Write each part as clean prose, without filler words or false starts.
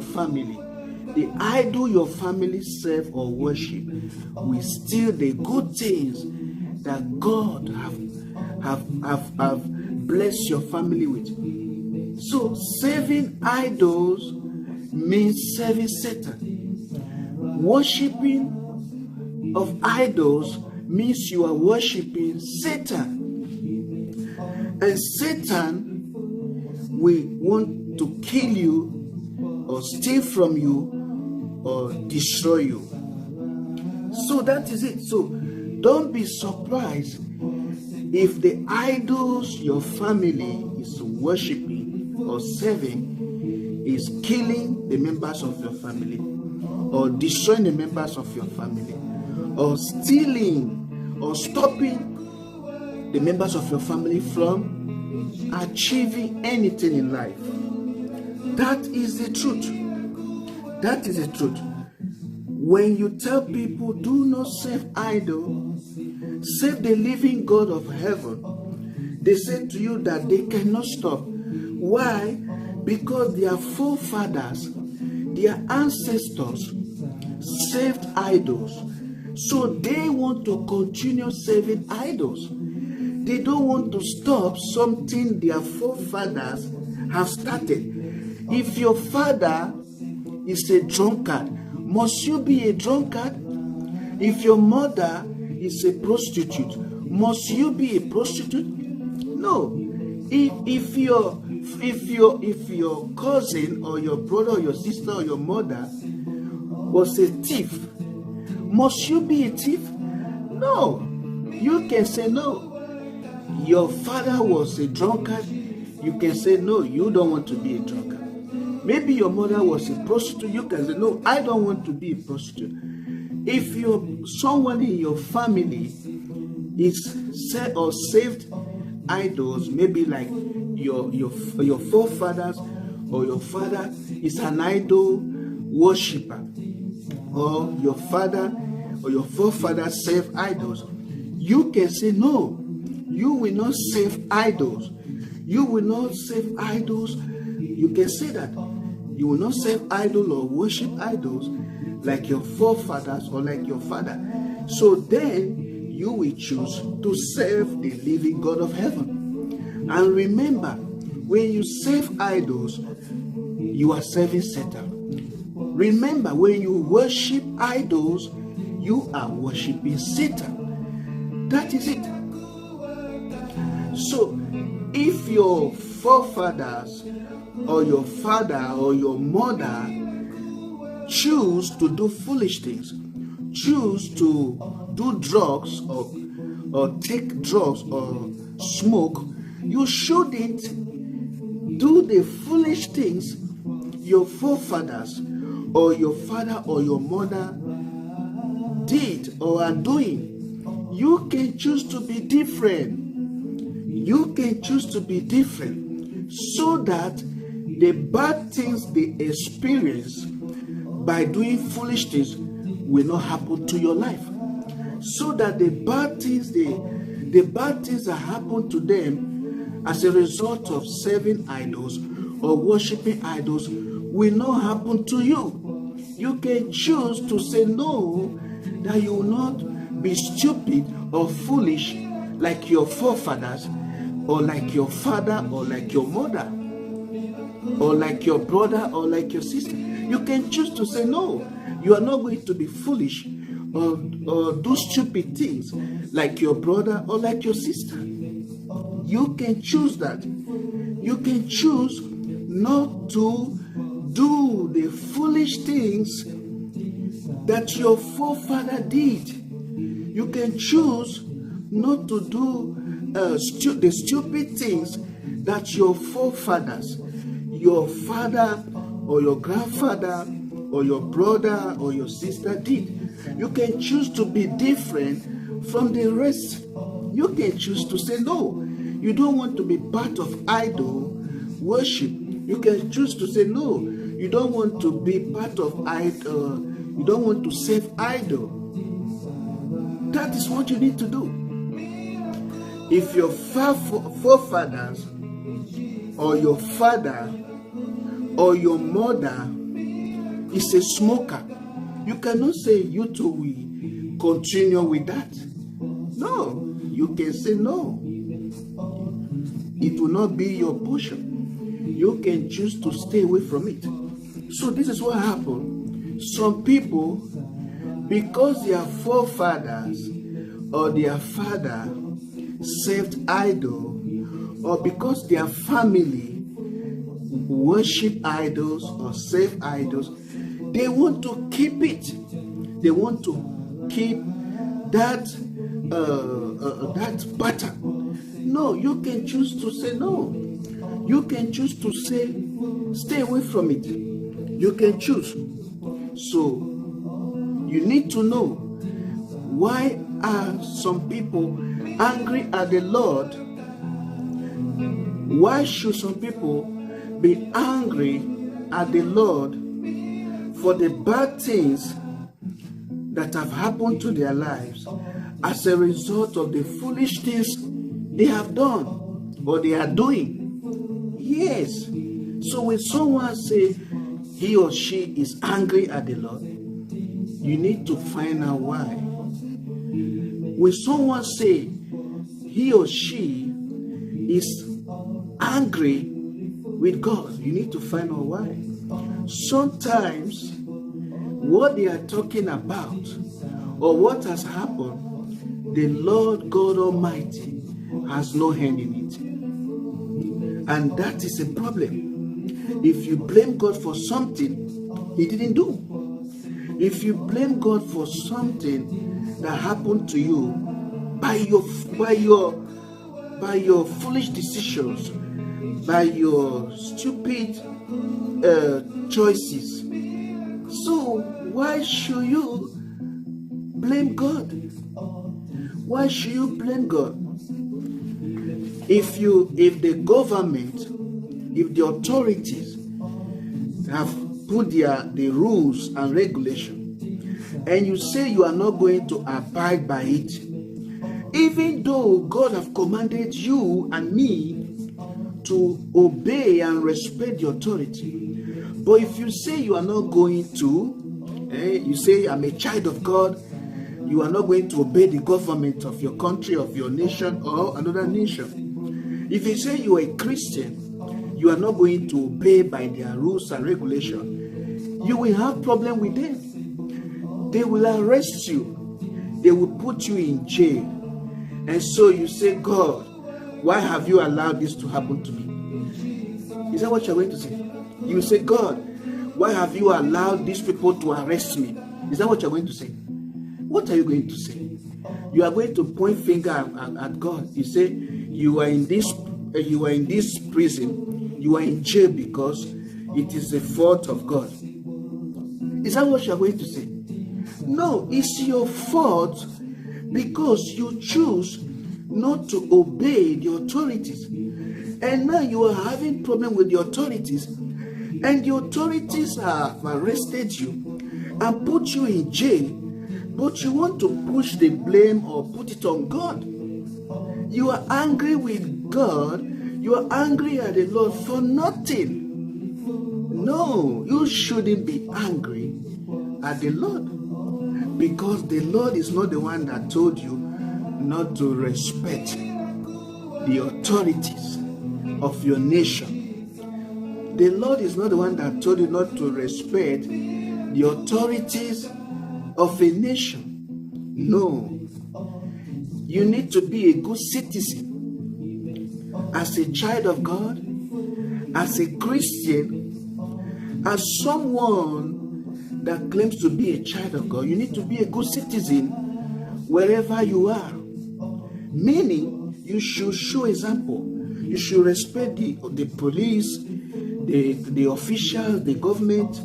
family, the idol your family serve or worship will steal the good things that God have blessed your family with. So serving idols means serving Satan. Worshipping of idols means you are worshiping Satan. And Satan will want to kill you or steal from you or destroy you. So that is it. So don't be surprised if the idols your family is worshiping or serving is killing the members of your family, or destroying the members of your family, or stealing or stopping the members of your family from achieving anything in life. That is the truth. That is the truth. When you tell people, do not serve idol, serve the living God of heaven, they say to you that they cannot stop. Why? Because their forefathers, their ancestors served idols. So they want to continue serving idols. They don't want to stop something their forefathers have started. If your father is a drunkard, must you be a drunkard? If your mother is a prostitute, must you be a prostitute? No. If your cousin or your brother or your sister or your mother was a thief, must you be a thief? No. You can say no. Your father was a drunkard, you can say no, you don't want to be a drunkard. Maybe your mother was a prostitute, you can say no, I don't want to be a prostitute. If someone in your family is saved idols, maybe like your forefathers, or your father is an idol worshiper, or your father or your forefathers serve idols, you can say no, you will not serve idols. You will not serve idols. You can say that you will not serve idols or worship idols like your forefathers or like your father. So then you will choose to serve the living God of heaven. And remember, when you serve idols, you are serving Satan. Remember, when you worship idols, you are worshiping Satan. That is it. So, if your forefathers or your father or your mother choose to do foolish things, choose to do drugs or take drugs or smoke, you shouldn't do the foolish things your forefathers or your father or your mother did or are doing. You can choose to be different. You can choose to be different so that the bad things they experience by doing foolish things will not happen to your life. So that the bad things that happen to them as a result of serving idols or worshiping idols will not happen to you. You can choose to say no, that you will not be stupid or foolish like your forefathers, or like your father, or like your mother, or like your brother, or like your sister. You can choose to say no. You are not going to be foolish or do stupid things like your brother or like your sister. You can choose that. You can choose not to do the foolish things that your forefather did. You can choose not to do the stupid things that your forefathers, your father or your grandfather or your brother or your sister did. You can choose to be different from the rest. You can choose to say no. You don't want to be part of idol worship. You can choose to say no. You don't want to be part of idol. You don't want to serve idol. That is what you need to do. If your forefathers or your father or your mother is a smoker. You cannot say you too will continue with that. No, you can say no. It will not be your portion. You can choose to stay away from it. So this is what happened. Some people, because their forefathers or their father served idol, or because their family worship idols or serve idols, they want to keep it. They want to keep that that pattern. No, you can choose to say no. You can choose to say stay away from it. You can choose. So you need to know, why are some people angry at the Lord? Why should some people be angry at the Lord for the bad things that have happened to their lives as a result of the foolish things they have done or they are doing? Yes. So when someone say he or she is angry at the Lord, you need to find out why. When someone say he or she is angry with God, you need to find out why. Sometimes what they are talking about or what has happened, the Lord God Almighty has no hand in it. And that is a problem. If you blame God for something He didn't do, if you blame God for something that happened to you by your foolish decisions, by your stupid choices, so why should you blame God? Why should you blame God? If the government, if the authorities have put the rules and regulations, and you say you are not going to abide by it, even though God have commanded you and me to obey and respect the authority, but if you say you are not going to, you say I'm a child of God, you are not going to obey the government of your country, of your nation, or another nation. If you say you are a Christian, you are not going to obey by their rules and regulations, you will have problem with them. They will arrest you. They will put you in jail. And so you say, God, why have you allowed this to happen to me? Is that what you're going to say? You say, God, why have you allowed these people to arrest me? Is that what you're going to say? What are you going to say? You are going to point finger at God. You say, you are in this prison, you are in jail because it is the fault of God. Is that what you are going to say? No, it's your fault because you choose not to obey the authorities. And now you are having problem with the authorities, and the authorities have arrested you and put you in jail, but you want to push the blame or put it on God. You are angry with God. You are angry at the Lord for nothing. No, you shouldn't be angry at the Lord, because the Lord is not the one that told you not to respect the authorities of your nation. The Lord is not the one that told you not to respect the authorities of a nation. No. You need to be a good citizen. As a child of God, as a Christian, as someone that claims to be a child of God, you need to be a good citizen wherever you are. Meaning, you should show example. You should respect the police, the officials, the government,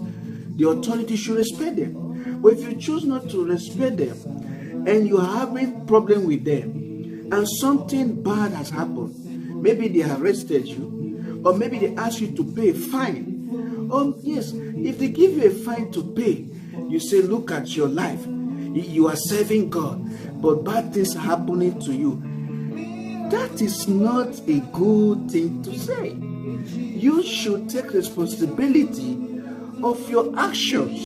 the authorities should respect them. But if you choose not to respect them, and you're having problem with them, and something bad has happened, maybe they arrested you, or maybe they ask you to pay a fine. Yes, if they give you a fine to pay, you say, look at your life. You are serving God, but bad things are happening to you. That is not a good thing to say. You should take responsibility of your actions.